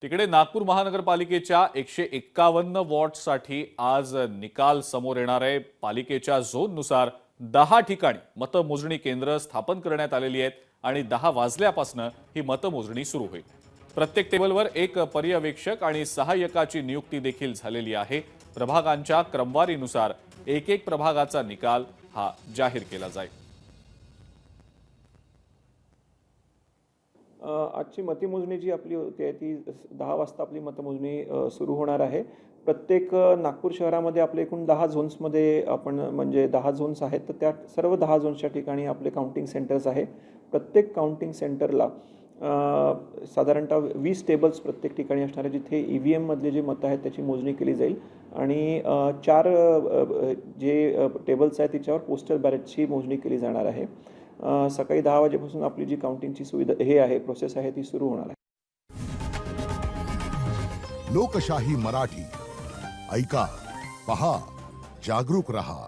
तिकडे नागपूर महानगरपालिकेच्या 151 वॉर्डसाठी आज निकाल समोर येणार आहे। पालिकेच्या झोननुसार 10 ठिकाणी मतमोजणी केंद्र स्थापन करण्यात आलेली आहेत आणि 10 वाजल्यापासून ही मतमोजणी सुरू होईल। प्रत्येक टेबलवर एक पर्यवेक्षक आणि सहाय्यकाची नियुक्ती देखील झालेली आहे। प्रभागांच्या क्रमवारीनुसार एक एक प्रभागाचा निकाल हा जाहीर केला जाईल। आजची मतमोजणी जी आपली होती आहे ती 10 वाजता आपली मतमोजणी सुरू होणार आहे। प्रत्येक नागपूर शहरामध्ये आपले एकूण 10 झोन्समध्ये आपण म्हणजे 10 झोन्स आहेत, तर त्या सर्व 10 झोन्सच्या ठिकाणी आपले काउंटिंग सेंटर्स आहे। प्रत्येक काउंटिंग सेंटरला साधारणतः 20 टेबल्स प्रत्येक ठिकाणी असणार आहे, जिथे EVM मधले जे मतं आहेत त्याची मोजणी केली जाईल आणि 4 जे टेबल्स आहेत तिच्यावर पोस्टल बॅलेटची मोजणी केली जाणार आहे। सकाळी 10 वाजेपासून आपली जी काउंटिंगची सुविधा प्रोसेस आहे ती सुरू होणार आहे। लोकशाही मराठी ऐका, पहा, जागरूक रहा।